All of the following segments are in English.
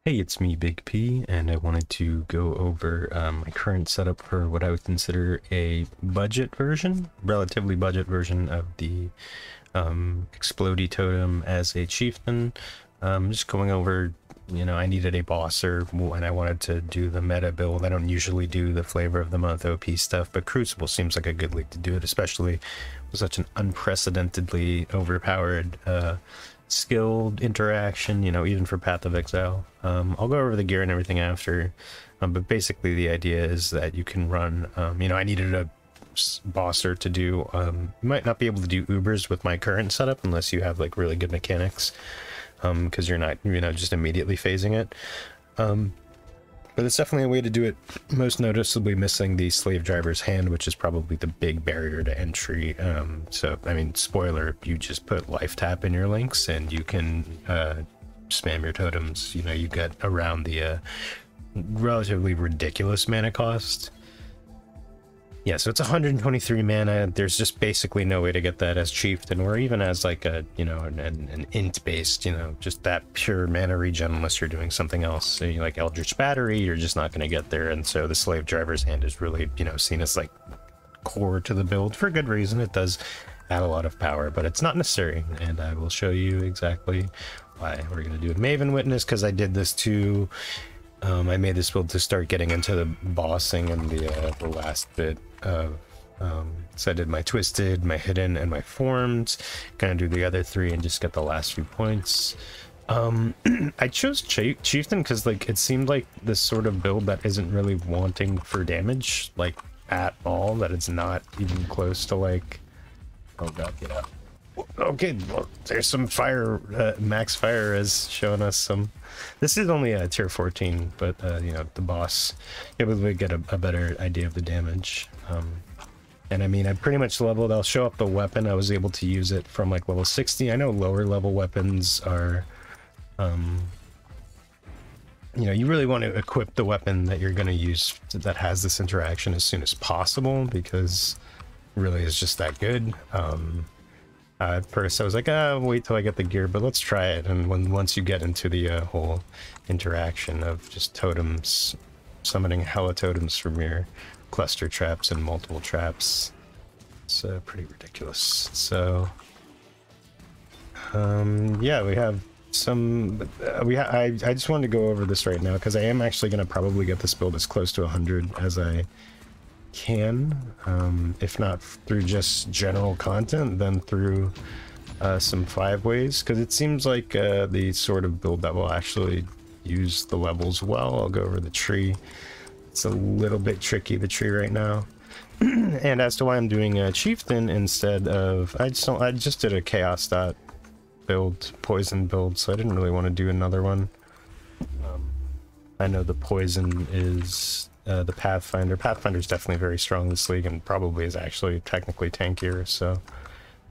Hey, it's me, Big P, and I wanted to go over my current setup for what I would consider a budget version, relatively budget version of the Explodey Totem as a Chieftain. Just going over, I needed a bosser, and I wanted to do the meta build. I don't usually do the flavor of the month OP stuff, but Crucible seems like a good league to do it, especially with such an unprecedentedly overpowered skilled interaction, even for Path of Exile. I'll go over the gear and everything after, but basically the idea is that you can run, I needed a bosser to do, you might not be able to do Ubers with my current setup unless you have like really good mechanics, because you're not, just immediately phasing it. But it's definitely a way to do it, most noticeably missing the slave driver's hand, which is probably the big barrier to entry. So, I mean, spoiler, you just put life tap in your links and you can spam your totems. You get around the relatively ridiculous mana cost. Yeah, so it's 123 mana. There's just basically no way to get that as Chieftain or even as like a, an int-based, just that pure mana regen unless you're doing something else. So like Eldritch Battery, you're just not going to get there. And so the Slave Driver's Hand is really, seen as like core to the build for good reason. It does add a lot of power, but it's not necessary. And I will show you exactly why. We're going to do a Maven Witness because I did this too. I made this build to start getting into the bossing and the last bit of, so I did my Twisted, my Hidden, and my Formed, kind of do the other three and just get the last few points. I chose Chieftain because like it seemed like this sort of build that isn't really wanting for damage, like at all, that it's not even close to like, oh god, get out. Okay, well, there's some fire, max fire is showing us some. This is only a tier 14, but the boss, you'll be able to get a better idea of the damage. And I mean, I pretty much leveled. I'll show up the weapon. I was able to use it from like level 60. I know lower level weapons are, you really want to equip the weapon that you're going to use that has this interaction as soon as possible because really it's just that good. At first I was like, wait till I get the gear, but let's try it. And once you get into the whole interaction of just totems, summoning hella totems from your cluster traps and multiple traps, it's pretty ridiculous. So, yeah, we have some, I just wanted to go over this right now because I am actually going to probably get this build as close to 100 as I can, if not through just general content, then through some 5-ways, because it seems like the sort of build that will actually use the levels well. I'll go over the tree. It's a little bit tricky, the tree right now. And as to why I'm doing a Chieftain instead of, I just did a chaos dot build, poison build, so I didn't really want to do another one. I know the poison is the Pathfinder. Pathfinder's definitely very strong in this league and probably is actually technically tankier, so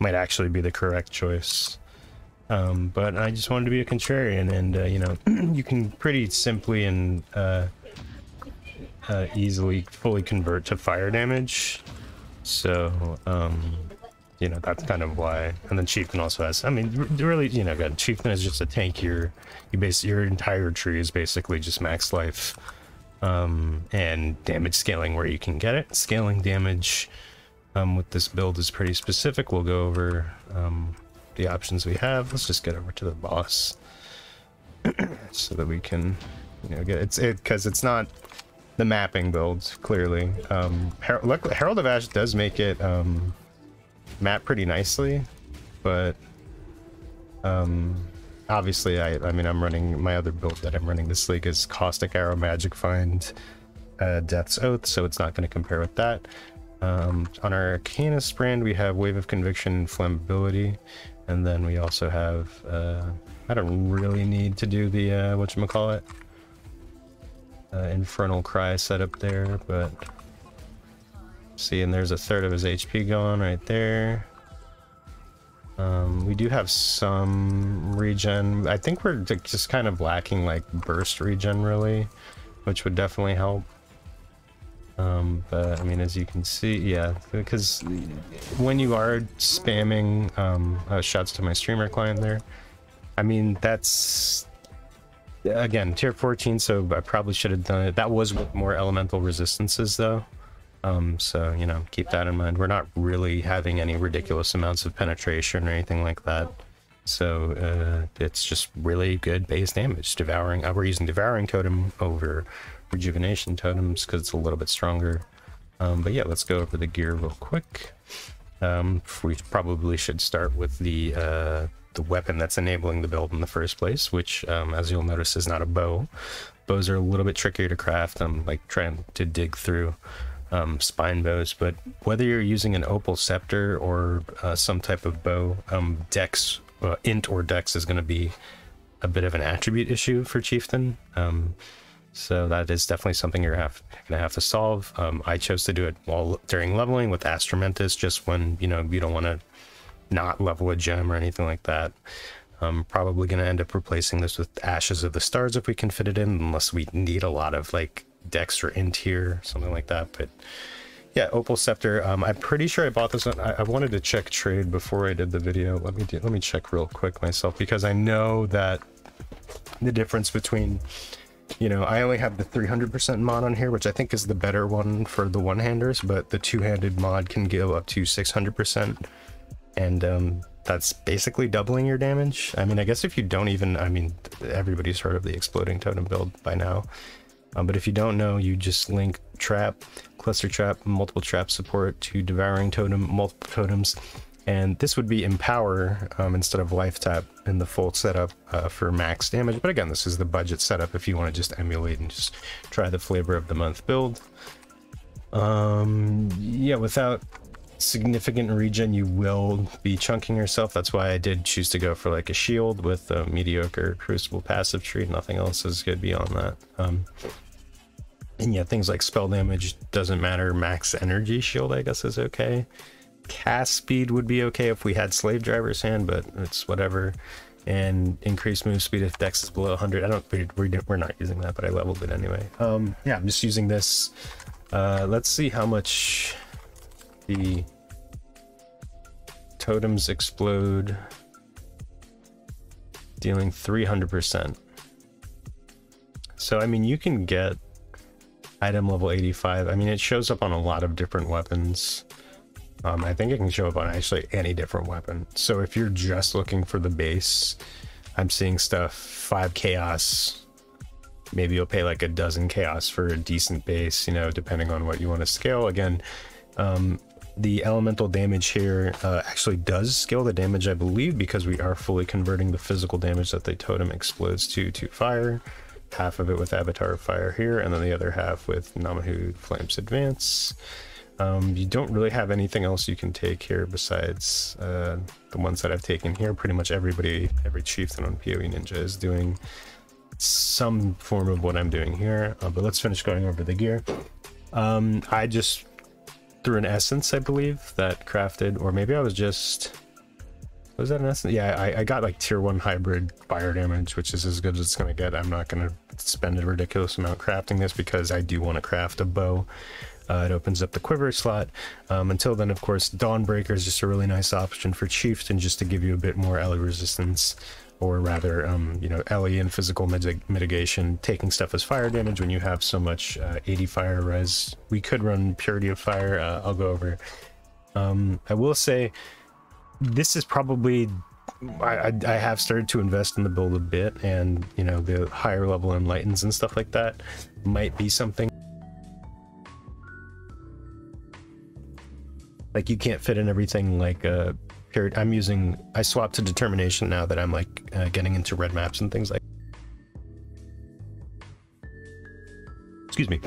might actually be the correct choice. But I just wanted to be a contrarian, and you can pretty simply and easily fully convert to fire damage. So that's kind of why. And then Chieftain also has, I mean, really, again, Chieftain is just a tankier. Your entire tree is basically just max life. And damage scaling where you can get it. Scaling damage with this build is pretty specific. We'll go over the options we have. Let's just get over to the boss so that we can, get it because it's not the mapping build clearly. Luckily, Herald of Ash does make it map pretty nicely, but obviously, I mean, I'm running my other build that I'm running this league is Caustic Arrow, Magic Find, Death's Oath, so it's not going to compare with that. On our Arcanist brand, we have Wave of Conviction and Flammability, and then we also have, I don't really need to do the, whatchamacallit, Infernal Cry setup there, but see, and there's a third of his HP gone right there. We do have some regen. I think we're just kind of lacking like burst regen really, which would definitely help. But I mean, as you can see, yeah, because when you are spamming, shouts to my streamer client there. I mean, that's Again, tier 14, so I probably should have done it. That was with more elemental resistances though. So, you know, keep that in mind. We're not really having any ridiculous amounts of penetration or anything like that. So, it's just really good base damage. Devouring, we're using Devouring Totem over Rejuvenation Totems because it's a little bit stronger. But yeah, let's go over the gear real quick. We probably should start with the weapon that's enabling the build in the first place, which, as you'll notice, is not a bow. Bows are a little bit trickier to craft. I'm like trying to dig through spine bows, but whether you're using an opal scepter or some type of bow, dex, int or dex is going to be a bit of an attribute issue for Chieftain. So that is definitely something you're going to have to solve. I chose to do it during leveling with Astramentus, just when, you know, you don't want to not level a gem or anything like that. I'm probably going to end up replacing this with Ashes of the Stars if we can fit it in, unless we need a lot of like dex or int here, something like that. But yeah, Opal Scepter. I'm pretty sure I bought this one. I wanted to check trade before I did the video. Let me check real quick myself, because I know that the difference between, you know, I only have the 300% mod on here, which I think is the better one for the one-handers, but the two-handed mod can go up to 600%. And that's basically doubling your damage. I mean, I guess if you don't even, I mean, everybody's heard of the Exploding Totem build by now. But if you don't know, you just link trap, cluster trap, multiple trap support to Devouring Totem, multiple totems. And this would be Empower instead of Life Tap in the full setup for max damage. But again, this is the budget setup if you want to just emulate and just try the flavor of the month build. Yeah, without significant regen, you will be chunking yourself. That's why I did choose to go for like a shield with a mediocre Crucible passive tree. Nothing else is good beyond that. And yeah, things like spell damage doesn't matter. Max energy shield, I guess, is okay. Cast speed would be okay if we had Slave Driver's Hand, but it's whatever. And increased move speed if dex is below 100. We're not using that, but I leveled it anyway. Yeah, I'm just using this. Let's see how much the totems explode, dealing 300%. So I mean, you can get item level 85. I mean, it shows up on a lot of different weapons. I think it can show up on actually any different weapon. So if you're just looking for the base, I'm seeing stuff 5 chaos. Maybe you'll pay like a dozen chaos for a decent base, you know, depending on what you want to scale. Again, the elemental damage here actually does scale the damage, I believe, because we are fully converting the physical damage that the totem explodes to fire. Half of it with Avatar of Fire here, and then the other half with Namahu Flames Advance. You don't really have anything else you can take here besides the ones that I've taken here. Pretty much every chieftain on PoE Ninja is doing some form of what I'm doing here. But let's finish going over the gear. I just threw an essence, I believe, that crafted, or maybe I was just... Was that an essence? Yeah, I got like tier 1 hybrid fire damage, which is as good as it's going to get. I'm not going to spend a ridiculous amount crafting this because I do want to craft a bow. It opens up the quiver slot. Until then, of course, Dawnbreaker is just a really nice option for Chieftain, just to give you a bit more Ellie resistance, or rather, you know, Ellie and physical mitigation, taking stuff as fire damage when you have so much 80 fire res. We could run Purity of Fire. I'll go over. I will say, this is probably... I have started to invest in the build a bit, and, you know, the higher level Enlightens and stuff like that might be something. Like, you can't fit in everything like a period. I swapped to Determination now that I'm like getting into red maps and things like. Excuse me.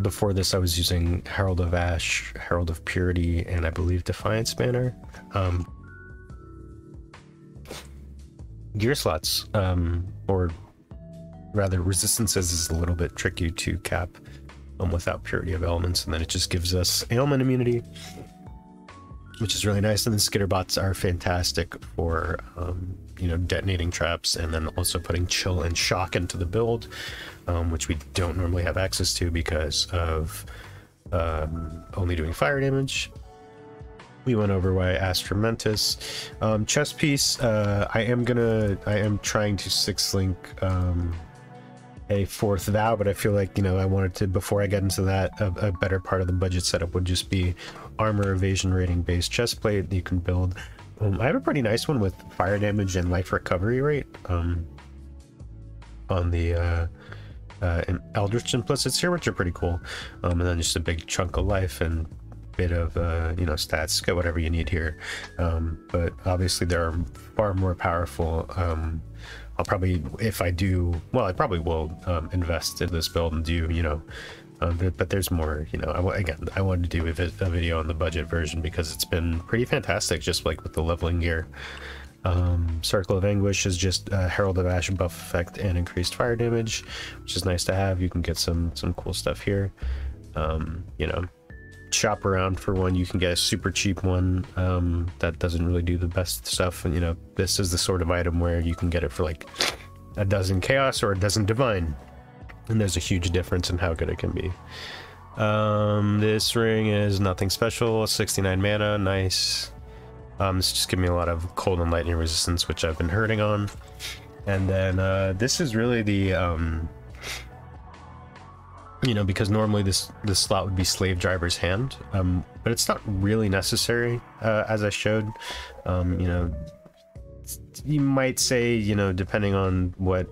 Before this, I was using Herald of Ash, Herald of Purity, and I believe Defiance Banner. Gear slots, or rather resistances, is a little bit tricky to cap without Purity of Elements, and then it just gives us ailment immunity, which is really nice. And then Skitterbots are fantastic for you know, detonating traps, and then also putting chill and shock into the build, which we don't normally have access to because of only doing fire damage. We went over why Astramentus. Chest piece, I am trying to 6-link a 4th vow, but I feel like, you know, I wanted to, before I get into that, a better part of the budget setup would just be armor evasion rating based chest plate that you can build. I have a pretty nice one with fire damage and life recovery rate on the Eldritch implicits here, which are pretty cool. And then just a big chunk of life and bit of you know, stats. Get whatever you need here, but obviously there are far more powerful. I'll probably, if I do, well, I probably will invest in this build and do, you know, but there's more, you know. I wanted to do a video on the budget version because it's been pretty fantastic, just like with the leveling gear. Circle of Anguish is just Herald of Ash buff effect and increased fire damage, which is nice to have. You can get some cool stuff here. You know, shop around for one. You can get a super cheap one that doesn't really do the best stuff, and you know, this is the sort of item where you can get it for like a dozen chaos or a dozen divine, and there's a huge difference in how good it can be. This ring is nothing special, 69 mana, nice. This just gives me a lot of cold and lightning resistance, which I've been hurting on. And then this is really the you know, because normally this slot would be Slave Driver's Hand, but it's not really necessary, as I showed. You know, you might say, you know, depending on what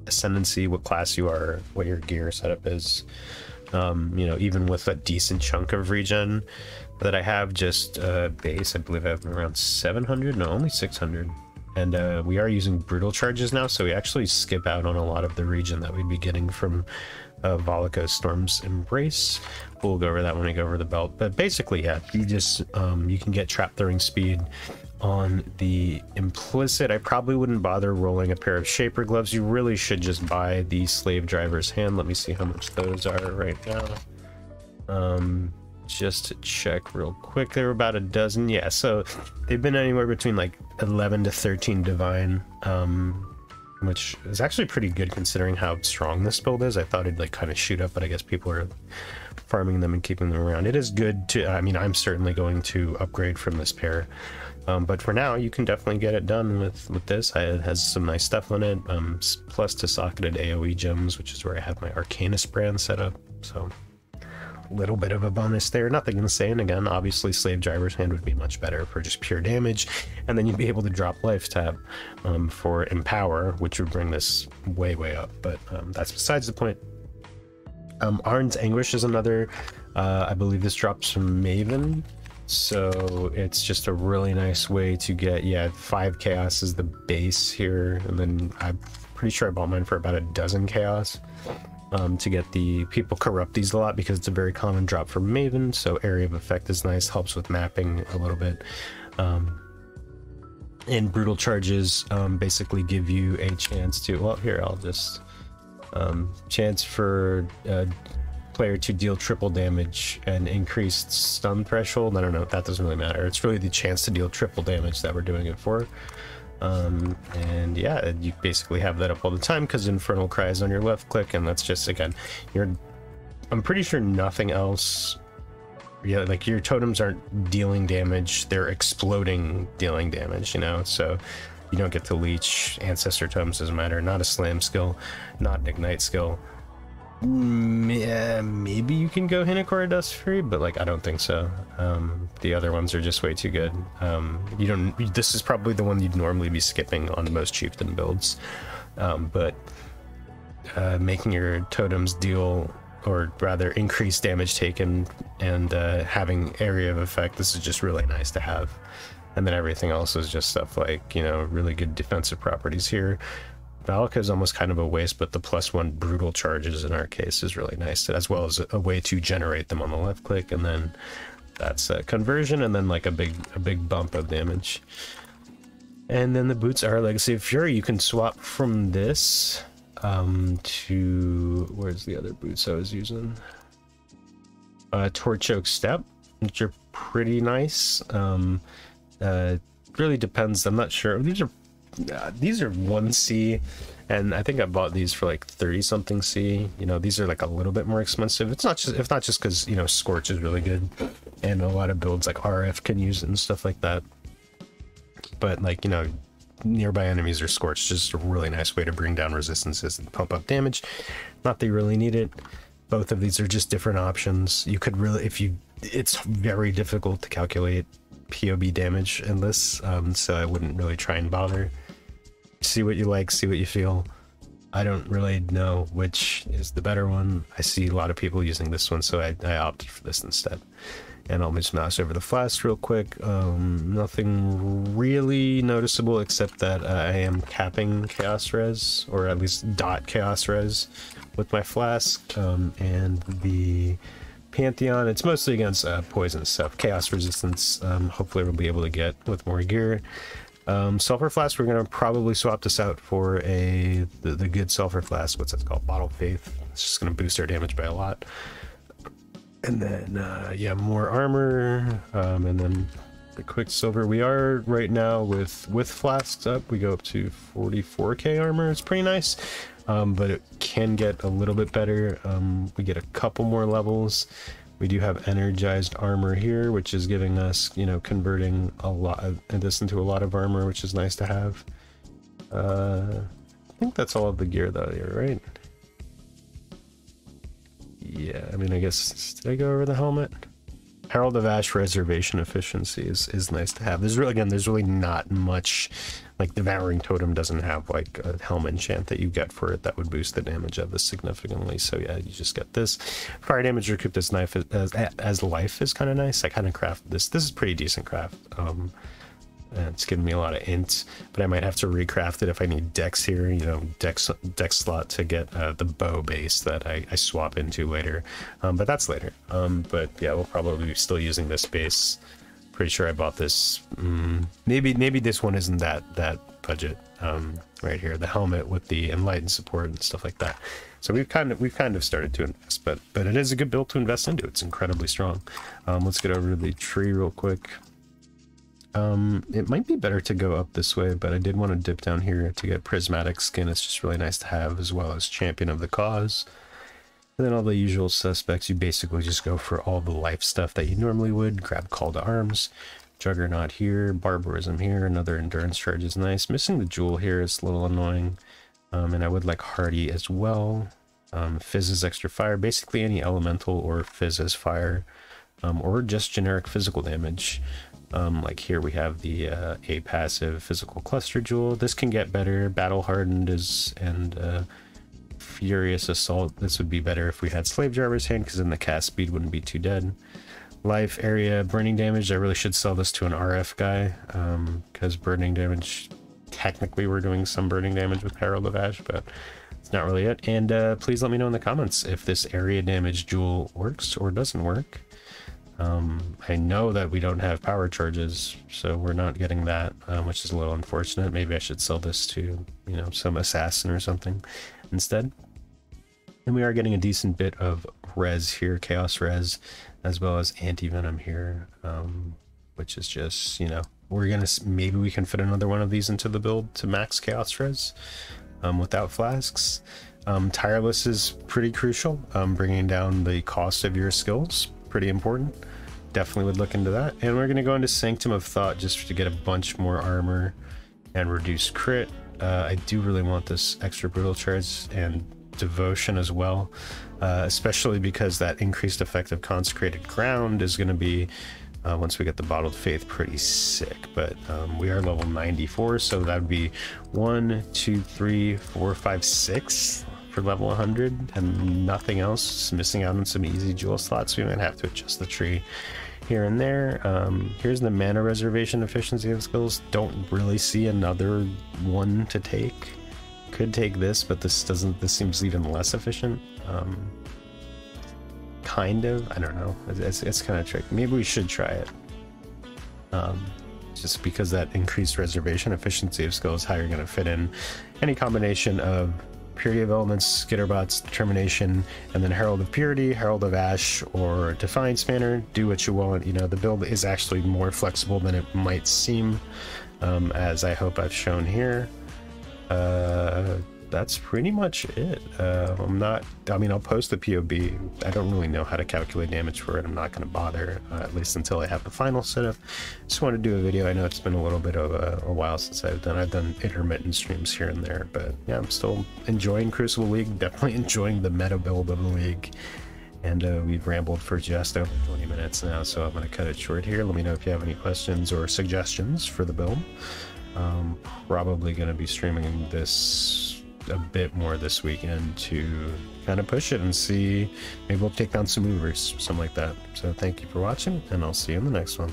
ascendancy, what class you are, what your gear setup is, you know, even with a decent chunk of regen that I have, just base, I believe I have around 700, no, only 600. And we are using brutal charges now, so we actually skip out on a lot of the regen that we'd be getting from Volca's Storm's Embrace. We'll go over that when we go over the belt. But basically, yeah, you just you can get trap throwing speed on the implicit. I probably wouldn't bother rolling a pair of Shaper Gloves. You really should just buy the Slave Driver's Hand. Let me see how much those are right now. Just to check real quick, they were about a dozen. Yeah, so they've been anywhere between like 11 to 13 divine, which is actually pretty good considering how strong this build is. I thought it'd like kind of shoot up, but I guess people are farming them and keeping them around. It is good to, I mean, I'm certainly going to upgrade from this pair, but for now you can definitely get it done with this. It has some nice stuff on it, plus to socketed AoE gems, which is where I have my Arcanus brand set up, so little bit of a bonus there, nothing insane. Again, obviously Slave Driver's Hand would be much better for just pure damage, and then you'd be able to drop life tab for Empower, which would bring this way up, but that's besides the point. Arn's Anguish is another, I believe this drops from Maven, so it's just a really nice way to get, yeah, 5 chaos is the base here, and then I'm pretty sure I bought mine for about a dozen chaos. To get the people corrupt these a lot because it's a very common drop for Maven, so area of effect is nice, helps with mapping a little bit. And brutal charges basically give you a chance to, well, here I'll just chance for player to deal triple damage and increased stun threshold. I don't know, that doesn't really matter. It's really the chance to deal triple damage that we're doing it for. And yeah, you basically have that up all the time because Infernal Cry is on your left click, and that's just, again, I'm pretty sure nothing else, yeah, like your totems aren't dealing damage, they're exploding dealing damage, you know, so you don't get to leech. Ancestor Totems doesn't matter, not a slam skill, not an ignite skill. Yeah, maybe you can go Hinakora Dust Free, but like I don't think so. The other ones are just way too good. You don't. This is probably the one you'd normally be skipping on most Chieftain builds, but making your totems deal, or rather increase damage taken, and having area of effect. This is just really nice to have. And then everything else is just stuff like, you know, really good defensive properties here. Valka is almost kind of a waste, but the +1 brutal charges in our case is really nice, as well as a way to generate them on the left click, and then that's a conversion, and then like a big bump of damage. And then the boots are Legacy of Fury. You can swap from this to, where's the other boots I was using? Torch Oak Step, which are pretty nice. Really depends, I'm not sure. These are 1C, and I think I bought these for like 30 something C. You know, these are like a little bit more expensive. It's not just, if not just because, you know, Scorch is really good. and a lot of builds like RF can use it and stuff like that. But like, you know, nearby enemies are scorched, just a really nice way to bring down resistances and pump up damage. Not that you really need it. Both of these are just different options. You could really, it's very difficult to calculate POB damage in this, so I wouldn't really try and bother. See what you like, see what you feel. I don't really know which is the better one. I see a lot of people using this one, so I opted for this instead. And I'll just mouse over the flask real quick. Nothing really noticeable except that I am capping chaos res, or at least dot chaos res with my flask. And the Pantheon, it's mostly against poison stuff. Chaos resistance, hopefully we'll be able to get with more gear. Sulfur flask, we're going to probably swap this out for the good sulfur flask. What's that called? Bottle Faith. It's just going to boost our damage by a lot. And then, yeah, more armor, and then the quick silver. We are right now with flasks up, we go up to 44k armor. It's pretty nice, but it can get a little bit better. We get a couple more levels. We do have energized armor here, which is giving us, you know, converting a lot of this into a lot of armor, which is nice to have. I think that's all of the gear though here, right? Yeah, I mean, I guess, did I go over the helmet? Herald of Ash reservation efficiency is nice to have. There's really, again, there's really not much, like Devouring Totem doesn't have like a helmet enchant that you get for it that would boost the damage of this significantly. So yeah, you just get this. Fire damage recoup this knife as life is kind of nice. I kind of crafted this. This is pretty decent craft. It's giving me a lot of int, but I might have to recraft it if I need dex here, you know, dex slot to get the bow base that I swap into later, but that's later. But yeah, we'll probably be still using this base. Pretty sure I bought this. Maybe this one isn't that budget. Right here, the helmet with the enlightened support and stuff like that. So we've kind of started to invest, but it is a good build to invest into. It's incredibly strong. Let's get over to the tree real quick. It might be better to go up this way, but I did want to dip down here to get prismatic skin. It's just really nice to have, as well as champion of the cause. And then all the usual suspects, you basically just go for all the life stuff that you normally would. Grab call to arms, juggernaut here, barbarism here, another endurance charge is nice. Missing the jewel here is a little annoying. And I would like hardy as well. Fizz is extra fire, basically any elemental or fizz as fire, or just generic physical damage. Like here we have the a passive physical cluster jewel. This can get better. Battle hardened and furious assault. This would be better if we had slave driver's hand, because then the cast speed wouldn't be too dead. Life area burning damage. I really should sell this to an RF guy, because burning damage, technically we're doing some burning damage with Herald of Ash, but it's not really it. And please let me know in the comments if this area damage jewel works or doesn't work. I know that we don't have power charges, so we're not getting that, which is a little unfortunate. Maybe I should sell this to, you know, some assassin or something instead. And we are getting a decent bit of res here, chaos res, as well as anti-venom here, which is just, you know, we're gonna, maybe we can fit another one of these into the build to max chaos res without flasks. Tireless is pretty crucial, bringing down the cost of your skills, pretty important. Definitely would look into that. And we're going to go into Sanctum of Thought just to get a bunch more armor and reduce crit. I do really want this extra brutal charge and devotion as well, especially because that increased effect of consecrated ground is going to be, once we get the bottled faith, pretty sick. But we are level 94, so that would be 1, 2, 3, 4, 5, 6 for level 100 and nothing else. Just missing out on some easy jewel slots. We might have to adjust the tree here and there. Here's the mana reservation efficiency of skills. Don't really see another one to take. Could take this, but this seems even less efficient. Kind of, I don't know. It's kind of tricky. Maybe we should try it. Just because that increased reservation efficiency of skills, how you're going to fit in any combination of Purity of Elements, Skitterbots, Determination, and then Herald of Purity, Herald of Ash, or Defiance Banner. Do what you want. You know, the build is actually more flexible than it might seem, as I hope I've shown here. that's pretty much it. I mean, I'll post the POB. I don't really know how to calculate damage for it. I'm not going to bother, at least until I have the final setup. Just want to do a video. I know it's been a little bit of a while since I've done intermittent streams here and there, but yeah, I'm still enjoying Crucible League, definitely enjoying the meta build of the league. And we've rambled for just over 20 minutes now, so I'm going to cut it short here. Let me know if you have any questions or suggestions for the build. Probably going to be streaming this a bit more this weekend to kind of push it and see, maybe we'll take down some movers, something like that. So thank you for watching, and I'll see you in the next one.